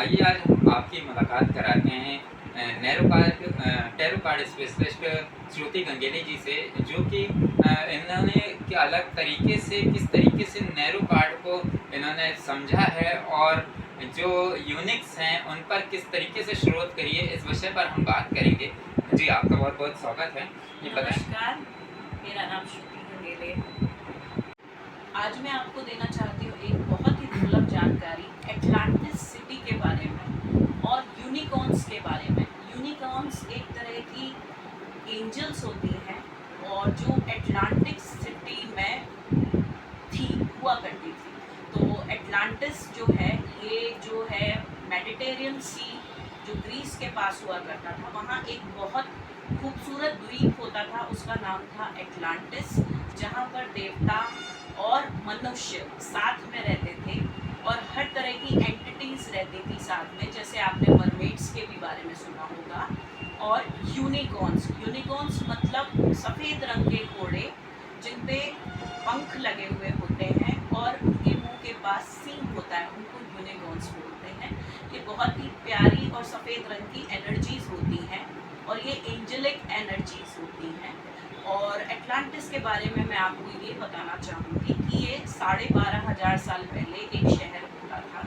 आइए आज हम आपकी मुलाकात कराते हैं टैरो कार्ड स्पेशलिस्ट श्रुति गंगेली जी से, जो कि इन्होंने कि अलग तरीके से किस तरीके से नैरो कार्ड को इन्होंने समझा है और जो यूनिक्स हैं उन पर किस तरीके से शोध करी है, इस विषय पर हम बात करेंगे। जी, आपका बहुत बहुत स्वागत है। ये बताएं। नमस्कार, मेरा नाम श्रुति गंगेले है। आज मैं आपको देना चाहती हूँ एक बहुत ही दुर्लभ जानकारी एटलांटिस सिटी के बारे में और यूनिकॉर्न्स के बारे में। यूनिकॉर्न्स एक तरह की एंजल्स होती हैं और जो एटलांटिक सिटी में हुआ करती थी। तो एटलांटिस जो है, ये जो है मेडिटेरियन सी जो ग्रीस के पास हुआ करता था, वहाँ एक बहुत खूबसूरत द्वीप होता था, उसका नाम था एटलांटिस, जहाँ पर देवता और मनुष्य साथ में रहते थे और हर तरह की एंटिटीज रहती थी साथ में, जैसे आपने मरमेड्स के भी बारे में सुना होगा। और यूनिकॉर्न्स मतलब सफ़ेद रंग के घोड़े जिन पे पंख लगे हुए होते हैं और उनके मुंह के पास सींग होता है, उनको यूनिकॉर्न्स बोलते हैं। ये बहुत ही प्यारी और सफ़ेद रंग की एनर्जीज होती हैं और ये एंजेलिक एनर्जीज होती हैं। और एटलांटिस के बारे में मैं आपको ये बताना चाहूँगी कि ये 12,500 साल पहले एक शहर होता था,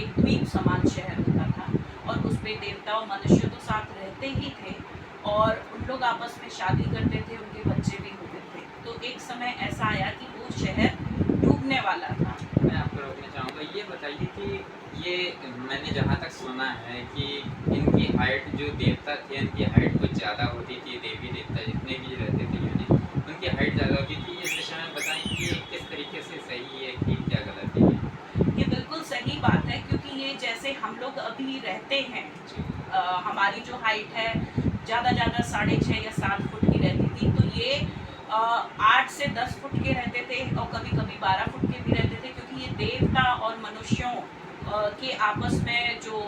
एक द्वीप समान शहर होता था और उस पर देवता और मनुष्य तो साथ रहते ही थे और उन लोग आपस में शादी करते थे, उनके बच्चे भी होते थे। तो एक समय ऐसा आया कि वो शहर डूबने वाला था। मैं आपको रोकना चाहूँगा, ये बताइए कि ये मैंने जहाँ तक सुना है कि इनकी हाइट, जो देवता थे इनकी हाइट कुछ ज़्यादा होती थी, देवी देवता जितने भी रहते थे यूनिक, उनकी हाइट ज़्यादा होती थी। इस विषय में बताएं कि ये किस तरीके से सही है कि क्या गलत है। ये बिल्कुल सही बात है, क्योंकि ये जैसे हम लोग अभी रहते हैं, हमारी जो हाइट है ज़्यादा 6.5 या 7 फुट की रहती थी, तो ये 8 से 10 फुट के रहते थे और कभी कभी 12 फुट के भी रहते थे, क्योंकि ये देवता और मनुष्यों के आपस में जो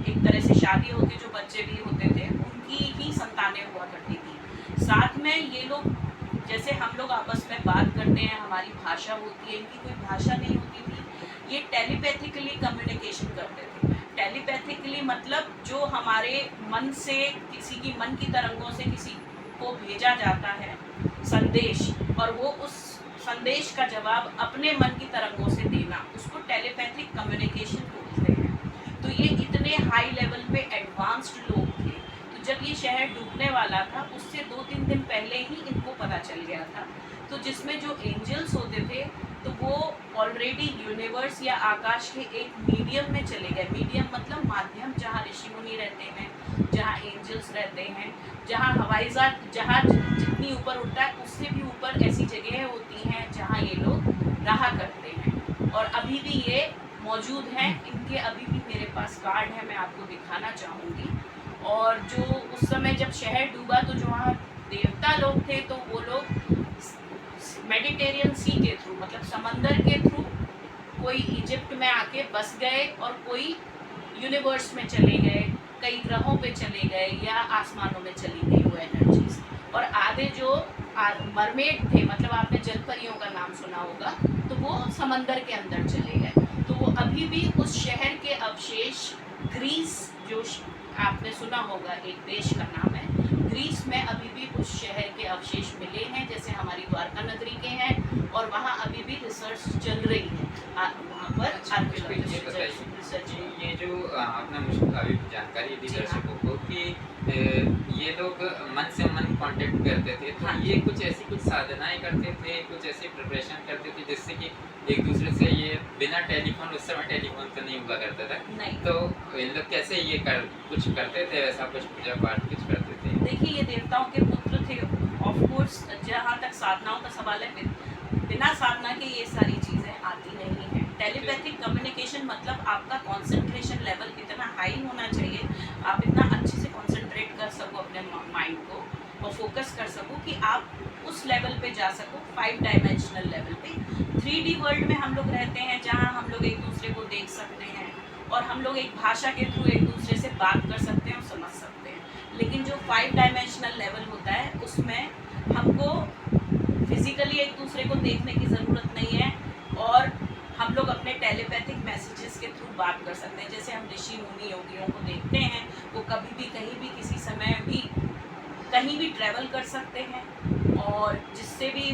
एक तरह से शादी होकर जो बच्चे भी होते थे, उनकी ही संतानें हुआ करती थी। साथ में ये लोग, जैसे हम लोग आपस में बात करते हैं, हमारी भाषा होती है, इनकी कोई भाषा नहीं होती थी। ये टेलीपैथिकली कम्युनिकेशन करते थे। टेलीपैथिकली मतलब जो हमारे मन से, किसी की मन की तरंगों से किसी को भेजा जाता है संदेश, और वो उस संदेश का जवाब अपने मन की तरंगों से देना, उसको टेलीपैथिक कम्युनिकेशन बोलते हैं। तो ये इतने हाई लेवल पे एडवांस्ड लोग थे। तो जब ये शहर डूबने वाला था, उससे 2-3 दिन पहले ही इनको पता चल गया था। तो जिसमें जो एंजल्स होते थे, तो वो ऑलरेडी यूनिवर्स या आकाश के एक मीडियम में चले गए। मीडियम मतलब माध्यम, जहाँ ऋषि मुनि रहते हैं, जहाँ एंजल्स रहते हैं, जहाँ हवाई जहाज जितनी ऊपर उड़ता है उससे भी ऊपर ऐसी जगह होती हैं जहाँ ये लोग रहा करते हैं। और अभी भी ये मौजूद हैं। इनके अभी भी मेरे पास कार्ड है, मैं आपको दिखाना चाहूँगी। और जो उस समय जब शहर डूबा, तो जो वहाँ देवता लोग थे, तो वो लोग मेडिटेरियन सी के थ्रू, मतलब समंदर के थ्रू, कोई इजिप्ट में आके बस गए और कोई यूनिवर्स में चले गए, कई ग्रहों पे चले गए या आसमानों में चली गई वो एनर्जीज। और आधे जो मरमेड थे, मतलब आपने जलपरियों का नाम सुना होगा, तो वो समंदर के अंदर चले गए। तो वो अभी भी उस शहर के अवशेष, ग्रीस जो आपने सुना होगा, एक देश का नाम है, ग्रीस में अभी भी उस शहर के अवशेष मिले हैं, जैसे हमारी द्वारका नगरी के हैं। और वहाँ अभी भी रिसर्च चल रही है, वहाँ पर रिसर्च। ये जो आपने मुझे अभी जानकारी दी दर्शकों को कि ये लोग मन से मन कांटेक्ट करते थे, तो ये कुछ ऐसी कुछ साधनाएं करते थे, कुछ ऐसी प्रिपरेशन करते थे जिससे कि एक दूसरे से, ये बिना टेलीफोन, उस समय टेलीफोन तो नहीं हुआ करता था, नहीं। तो इन लोग कैसे ये कुछ करते थे, ऐसा कुछ पूजा पाठ कुछ करते थे? देखिए, ये देवताओं के पुत्र थे, ऑफ कोर्स। जहाँ तक साधनाओं का सवाल है, बिना साधना के ये सारी चीज़ें आती नहीं हैं। टेलीपैथिक कम्युनिकेशन मतलब आपका कंसंट्रेशन लेवल इतना हाई होना चाहिए, आप इतना अच्छे से कंसंट्रेट कर सको अपने माइंड को और फोकस कर सको कि आप उस लेवल पे जा सको, 5 डायमेंशनल लेवल पे। 3D वर्ल्ड में हम लोग रहते हैं, जहाँ हम लोग एक दूसरे को देख सकते हैं और हम लोग एक भाषा के थ्रू एक दूसरे से बात कर सकते हैं और समझ सकते हैं। लेकिन जो 5 डायमेंशनल लेवल होता है, उसमें हमको फिजिकली एक दूसरे को देखने की ज़रूरत नहीं है और हम लोग अपने टेलीपैथिक मैसेजेस के थ्रू बात कर सकते हैं। जैसे हम ऋषि मुनि योगियों को देखते हैं, वो कभी भी कहीं भी किसी समय भी कहीं भी ट्रैवल कर सकते हैं और जिससे भी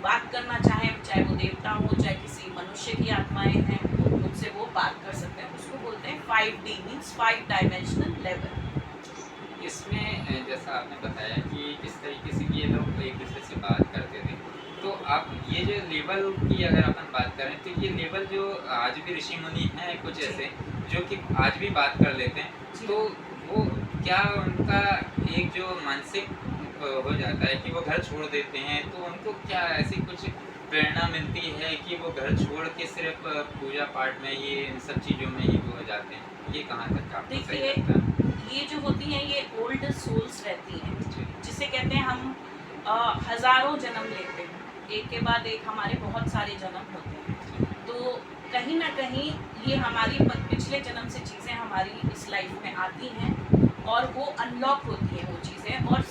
बात करना चाहें, चाहे वो देवता हो चाहे किसी मनुष्य की आत्माएं हैं, उनसे वो बात कर सकते हैं। उसको बोलते हैं 5D मीन्स 5 डायमेंशनल लेवल। इसमें जैसा आपने बताया कि इस तरीके से ये लोग एक दूसरे से बात करते थे, तो आप ये जो लेवल की अगर अपन बात करें तो ये लेवल जो आज भी ऋषि मुनि हैं कुछ जी। ऐसे जो कि आज भी बात कर लेते हैं, जी। तो वो क्या उनका एक जो मानसिक हो जाता है कि वो घर छोड़ देते हैं, तो उनको क्या ऐसी कुछ प्रेरणा मिलती है कि वो घर छोड़ के सिर्फ पूजा पाठ में ही इन सब चीज़ों में ही वो हो जाते हैं? ये कहाँ तक आपको सही देखिए, लगता है? ये जो होती हैं ये ओल्ड सोल्स रहती हैं, जी, जिसे कहते हैं हम हजारों जन्म लेते हैं, एक के बाद एक हमारे बहुत सारे जन्म होते हैं। जी, तो कहीं ना कहीं ये हमारी पिछले जन्म से चीज़ें हमारी इस लाइफ में आती हैं और वो अनलॉक होती हैं वो चीज़ें, और